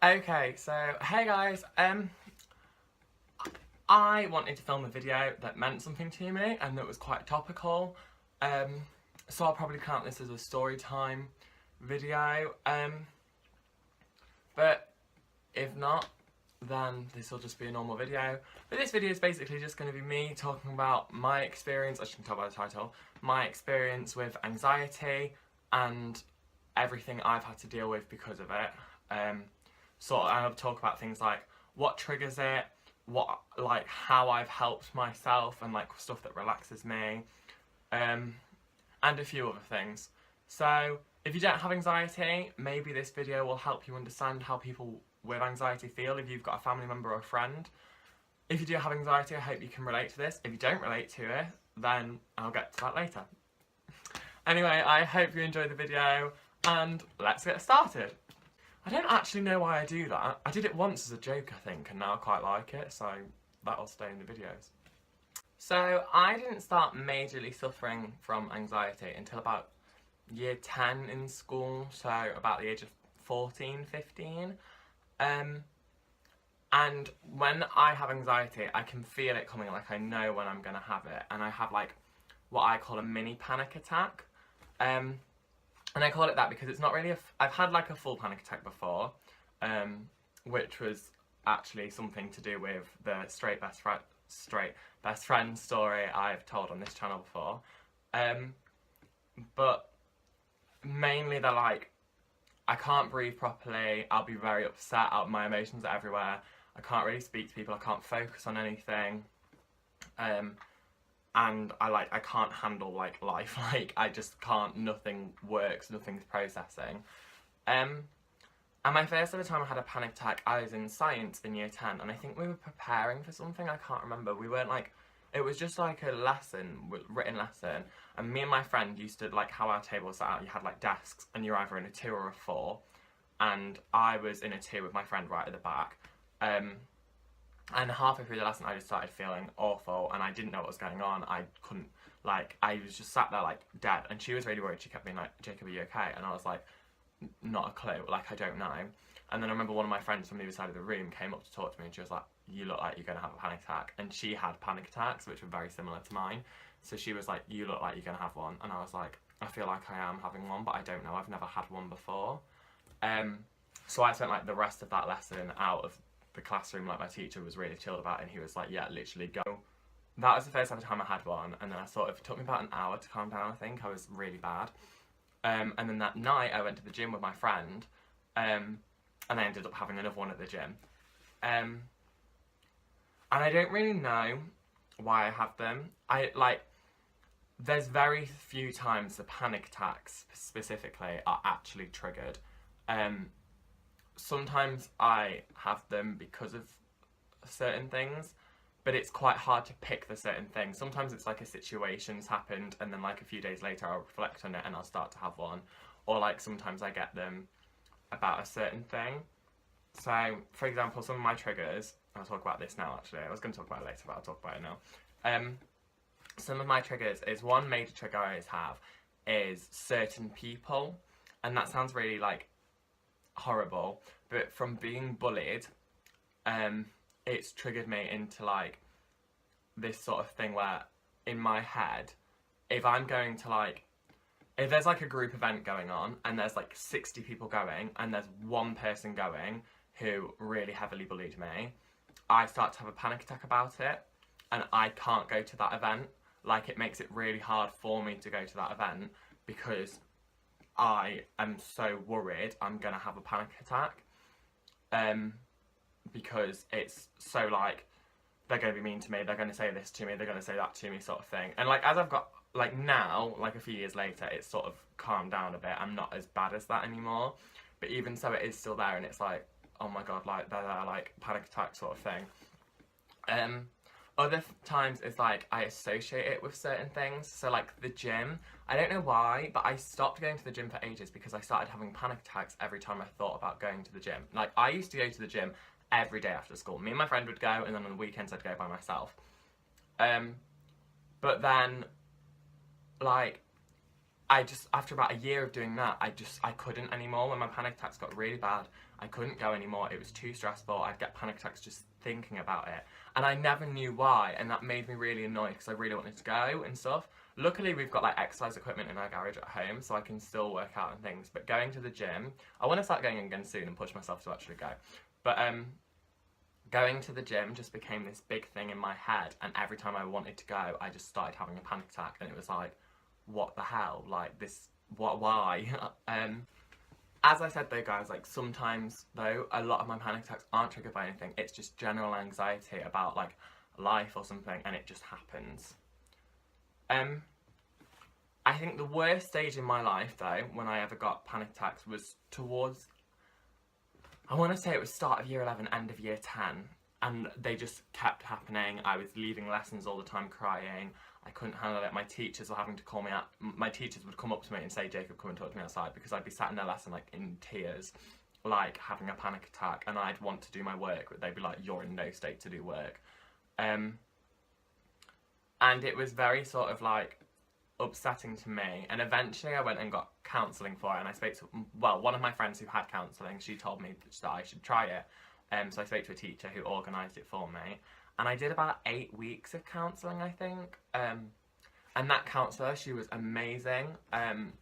Okay, so hey guys, I wanted to film a video that meant something to me and that was quite topical. Um, so I'll probably count this as a story time video. But if not, then this will just be a normal video. But this video is basically just going to be me talking about my experience, as you can tell by the title, my experience with anxiety and everything I've had to deal with because of it. I'll talk about things like what triggers it, how I've helped myself and stuff that relaxes me, and a few other things. So if you don't have anxiety, maybe this video will help you understand how people with anxiety feel if you've got a family member or a friend. If you do have anxiety, I hope you can relate to this. If you don't relate to it, then I'll get to that later. Anyway, I hope you enjoyed the video, and let's get started. I don't actually know why I do that. I did it once as a joke, I think, and now I quite like it, so that'll stay in the videos. So I didn't start majorly suffering from anxiety until about year 10 in school, so about the age of 14, 15. And when I have anxiety, I can feel it coming, I know when I'm going to have it, and I have what I call a mini panic attack. And I call it that because it's not really I've had a full panic attack before, which was actually something to do with the straight best friend story I've told on this channel before. But mainly they're I can't breathe properly, I'll be very upset, my emotions are everywhere, I can't really speak to people, I can't focus on anything. And I can't handle life, I just can't, nothing works, nothing's processing. And my first ever time I had a panic attack, I was in science in year 10, and I think we were preparing for something, I can't remember, we weren't it was just a lesson, written lesson, and me and my friend used to, how our table was set out, you had desks, and you're either in a 2 or a 4, and I was in a 2 with my friend right at the back. And halfway through the lesson, I just started feeling awful, and I didn't know what was going on. I couldn't, I was just sat there, dead. And she was really worried. She kept being Jacob, are you okay? And I was not a clue. I don't know. And then I remember one of my friends from the other side of the room came up to talk to me, and she was like, you look like you're going to have a panic attack. And she had panic attacks, which were very similar to mine. So she was like, you look like you're going to have one. And I was like, I feel like I am having one, but I don't know. I've never had one before. So I spent, the rest of that lesson out of the classroom, my teacher was really chilled about it, and he was like, yeah, literally go. That was the first ever time I had one, and then it took me about an hour to calm down, I think. I was really bad. And then that night I went to the gym with my friend, and I ended up having another one at the gym. And I don't really know why I have them. There's very few times the panic attacks specifically are actually triggered. Sometimes I have them because of certain things, but it's quite hard to pick the certain things. Sometimes it's a situation's happened, and then a few days later I'll reflect on it and I'll start to have one. Or sometimes I get them about a certain thing. So, for example, some of my triggers, I'll talk about this now actually, I was going to talk about it later, but I'll talk about it now. Some of my triggers is, one major trigger I always have is certain people, and that sounds really horrible, but from being bullied, it's triggered me into this sort of thing where in my head, if I'm going to if there's a group event going on and there's 60 people going and there's one person going who really heavily bullied me, I start to have a panic attack about it, and I can't go to that event. It makes it really hard for me to go to that event because I am so worried I'm going to have a panic attack, because it's so they're going to be mean to me, they're going to say this to me, they're going to say that to me sort of thing. And as I've got, now, a few years later, it's sort of calmed down a bit, I'm not as bad as that anymore, but even so it is still there, and it's oh my god, they're panic attack sort of thing. Other times is I associate it with certain things. So the gym, I don't know why, but I stopped going to the gym for ages because I started having panic attacks every time I thought about going to the gym. I used to go to the gym every day after school. Me and my friend would go, and then on the weekends I'd go by myself. But then I just, after about a year of doing that, I couldn't anymore. When my panic attacks got really bad, I couldn't go anymore. It was too stressful. I'd get panic attacks just thinking about it. And I never knew why, and that made me really annoyed because I really wanted to go and stuff. Luckily, we've got like exercise equipment in our garage at home, so I can still work out and things. But going to the gym, I want to start going again soon and push myself to actually go. But going to the gym just became this big thing in my head, and every time I wanted to go, I just started having a panic attack, and it was like, what the hell? Like this, why? As I said though, guys, like sometimes though, a lot of my panic attacks aren't triggered by anything. It's just general anxiety about like life or something, and it just happens. I think the worst stage in my life though, when I ever got panic attacks, was towards, I want to say it was start of year 11, end of year 10, and they just kept happening. I was leaving lessons all the time crying. I couldn't handle it. My teachers were having to call me out. My teachers would come up to me and say, Jacob, come and talk to me outside, because I'd be sat in their lesson like in tears, like having a panic attack, and I'd want to do my work, but they'd be like, you're in no state to do work. And it was very sort of like upsetting to me, and eventually I went and got counselling for it, and I spoke to, well, one of my friends who had counselling, she told me that I should try it, so I spoke to a teacher who organised it for me, and I did about 8 weeks of counselling, I think, and that counsellor, she was amazing,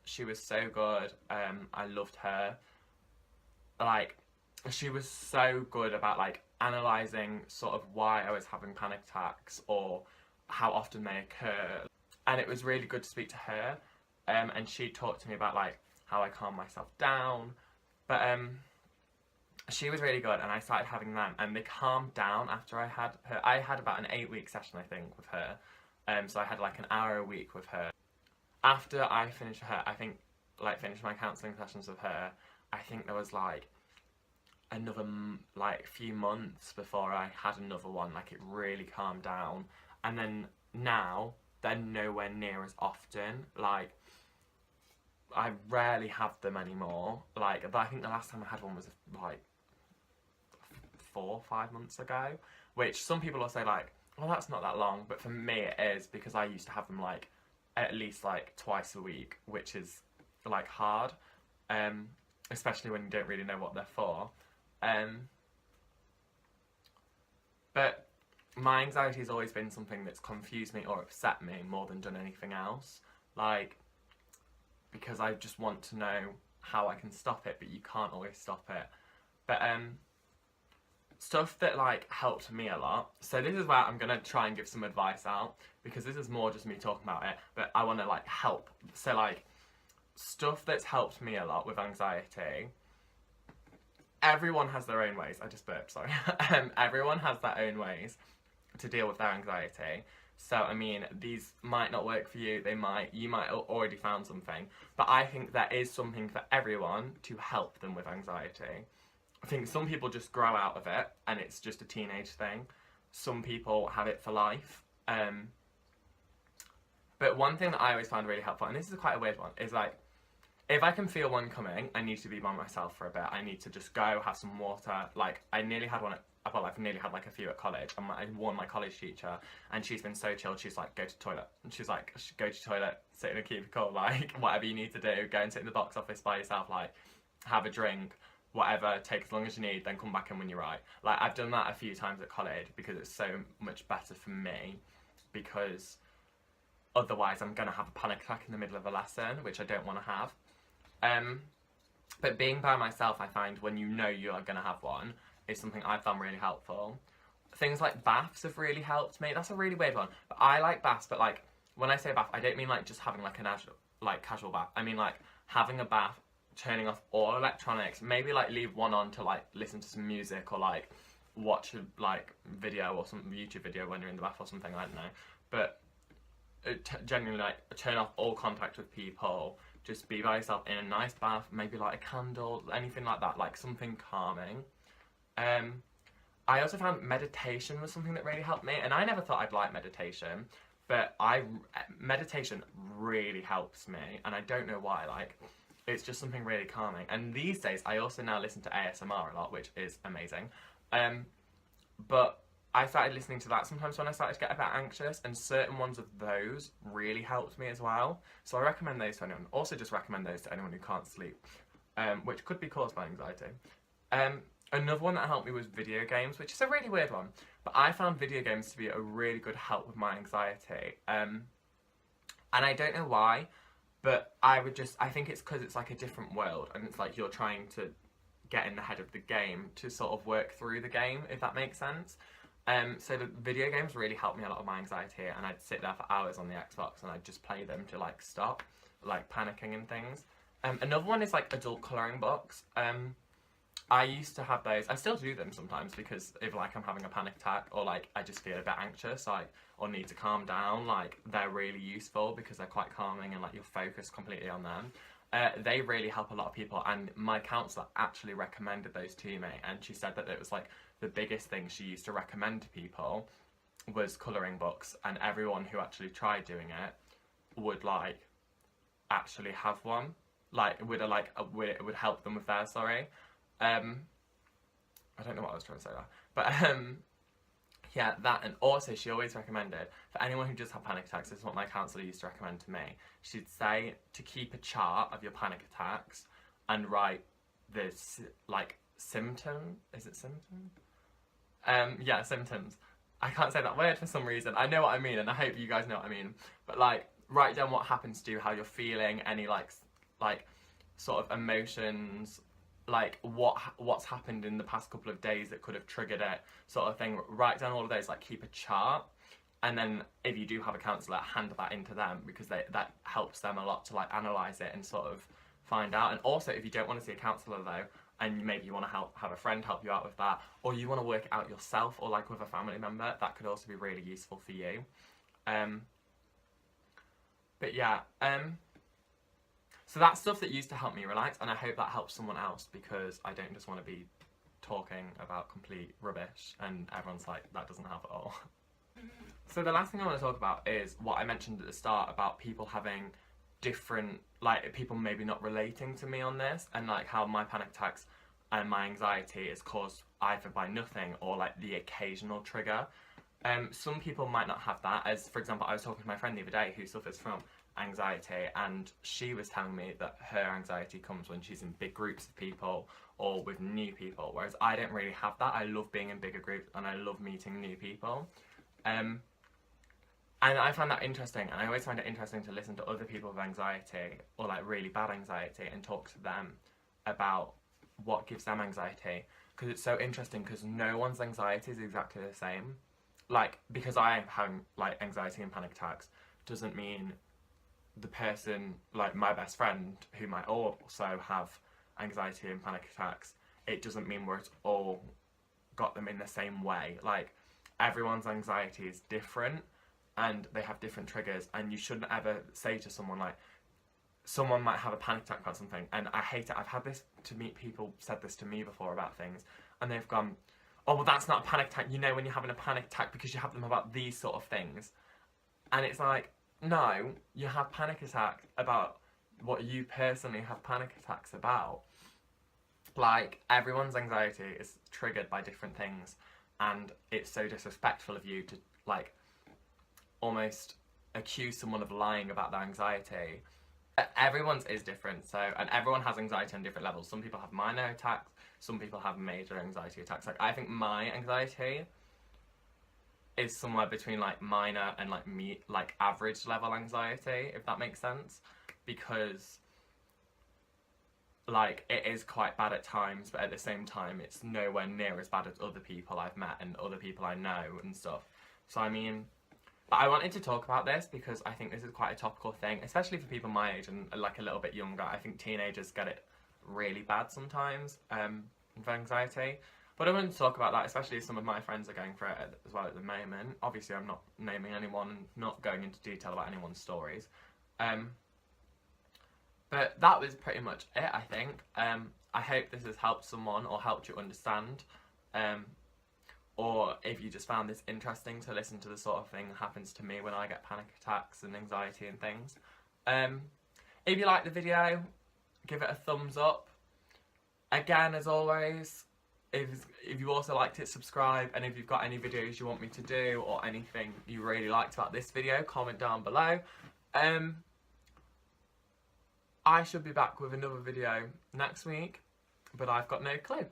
she was so good, I loved her, like, she was so good about, like, analysing sort of why I was having panic attacks, or how often they occur. And it was really good to speak to her, and she talked to me about like how I calm myself down, but she was really good, and I started having them, and they calmed down after I had her. I had about an 8-week session, I think, with her, so I had like an hour a week with her. After I finished her, I think, like, finished my counselling sessions with her, I think there was like another like few months before I had another one. Like, it really calmed down, and then now they're nowhere near as often. Like, I rarely have them anymore. Like, but I think the last time I had one was like 4 or 5 months ago, which some people will say like, well, that's not that long, but for me it is, because I used to have them like at least like twice a week, which is like hard, especially when you don't really know what they're for. But my anxiety has always been something that's confused me or upset me more than done anything else. Like, because I just want to know how I can stop it, but you can't always stop it. But stuff that like helped me a lot. So this is where I'm gonna try and give some advice out, because this is more just me talking about it, but I want to like help. So like, stuff that's helped me a lot with anxiety. Everyone has their own ways. I just burped, sorry. Everyone has their own ways to deal with their anxiety. So, I mean, these might not work for you, you might already found something, but I think there is something for everyone to help them with anxiety. I think some people just grow out of it, and it's just a teenage thing. Some people have it for life. But one thing that I always found really helpful, and this is quite a weird one, is like, if I can feel one coming, I need to be by myself for a bit. I need to just go, have some water. Like, I nearly had one I've nearly had like a few at college, and I warned my college teacher, and she's been so chilled. She's like, go to the toilet. And she's like, go to the toilet, sit in a cubicle, like, whatever you need to do, go and sit in the box office by yourself, like, have a drink, whatever, take as long as you need, then come back in when you're right. Like, I've done that a few times at college, because it's so much better for me, because otherwise I'm gonna have a panic attack in the middle of a lesson, which I don't want to have. But being by myself, I find when you know you are gonna have one, is something I found really helpful. Things like baths have really helped me. That's a really weird one, but I like baths. But like, when I say bath, I don't mean like just having like a casual bath. I mean like having a bath, turning off all electronics, maybe like leave one on to like listen to some music, or like watch a like video or some YouTube video when you're in the bath or something, I don't know. But genuinely, like, turn off all contact with people, just be by yourself in a nice bath, maybe light a candle, anything like that, like something calming. I also found meditation was something that really helped me, and I never thought I'd like meditation, but meditation really helps me, and I don't know why. Like, it's just something really calming. And these days I also now listen to ASMR a lot, which is amazing. But I started listening to that sometimes when I started to get a bit anxious, and certain ones of those really helped me as well. So I recommend those to anyone. Also, just recommend those to anyone who can't sleep, which could be caused by anxiety. Another one that helped me was video games, which is a really weird one, but I found video games to be a really good help with my anxiety. And I don't know why, but I think it's because it's like a different world, and it's like you're trying to get in the head of the game to sort of work through the game, if that makes sense. So the video games really helped me a lot of my anxiety, and I'd sit there for hours on the Xbox and I'd just play them to like stop like panicking and things. Another one is like adult colouring books. I used to have those. I still do them sometimes because if like I'm having a panic attack or like I just feel a bit anxious, like, or need to calm down, like they're really useful because they're quite calming and like you're focused completely on them. They really help a lot of people, and my counsellor actually recommended those to me, and she said that it was like the biggest thing she used to recommend to people was colouring books, and everyone who actually tried doing it would like actually have one, like it would help them with their I don't know what I was trying to say there, but yeah, that. And also she always recommended for anyone who does have panic attacks, this is what my counsellor used to recommend to me, she'd say to keep a chart of your panic attacks and write the like symptom, is it symptom? Yeah, symptoms. I can't say that word for some reason. I know what I mean, and I hope you guys know what I mean, but like write down what happens to you, how you're feeling, any like sort of emotions, like what's happened in the past couple of days that could have triggered it, sort of thing. Write down all of those, like keep a chart, and then if you do have a counsellor, hand that into them, because that helps them a lot to like analyse it and sort of find out. And also if you don't want to see a counsellor though, and maybe you want to have a friend help you out with that, or you want to work it out yourself or like with a family member, that could also be really useful for you. But yeah, so that's stuff that used to help me relax, and I hope that helps someone else, because I don't just want to be talking about complete rubbish and everyone's like, that doesn't help at all. So the last thing I want to talk about is what I mentioned at the start about people having different, like people maybe not relating to me on this, and like how my panic attacks and my anxiety is caused either by nothing or like the occasional trigger. Some people might not have that, as for example I was talking to my friend the other day who suffers from anxiety, and she was telling me that her anxiety comes when she's in big groups of people or with new people, whereas I don't really have that. I love being in bigger groups and I love meeting new people. And I find that interesting, and I always find it interesting to listen to other people with anxiety or like really bad anxiety and talk to them about what gives them anxiety, because it's so interesting, because no one's anxiety is exactly the same. Like, because I have like anxiety and panic attacks doesn't mean the person, like my best friend who might also have anxiety and panic attacks, it doesn't mean we're all got them in the same way. Like, everyone's anxiety is different and they have different triggers, and you shouldn't ever say to someone like, someone might have a panic attack about something, and I hate it, I've had this to meet people said this to me before about things, and they've gone, oh well, that's not a panic attack, you know when you're having a panic attack because you have them about these sort of things. And it's like, no, you have panic attacks about what you personally have panic attacks about. Like, everyone's anxiety is triggered by different things, and it's so disrespectful of you to like almost accuse someone of lying about their anxiety. Everyone's is different, so, and everyone has anxiety on different levels. Some people have minor attacks, some people have major anxiety attacks. Like, I think my anxiety is somewhere between like minor and like average level anxiety, if that makes sense, because like it is quite bad at times, but at the same time it's nowhere near as bad as other people I've met and other people I know and stuff. So I mean, but I wanted to talk about this because I think this is quite a topical thing, especially for people my age and like a little bit younger. I think teenagers get it really bad sometimes with anxiety. But I wanted to talk about that, especially as some of my friends are going through it as well at the moment. Obviously I'm not naming anyone and not going into detail about anyone's stories. But that was pretty much it, I think. I hope this has helped someone or helped you understand. Or if you just found this interesting to listen to the sort of thing that happens to me when I get panic attacks and anxiety and things. If you liked the video, give it a thumbs up. Again, as always, if you also liked it, subscribe, and if you've got any videos you want me to do or anything you really liked about this video, comment down below. I should be back with another video next week, but I've got no clue.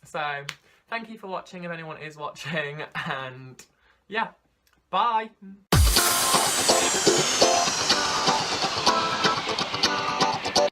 So thank you for watching if anyone is watching, and yeah, bye!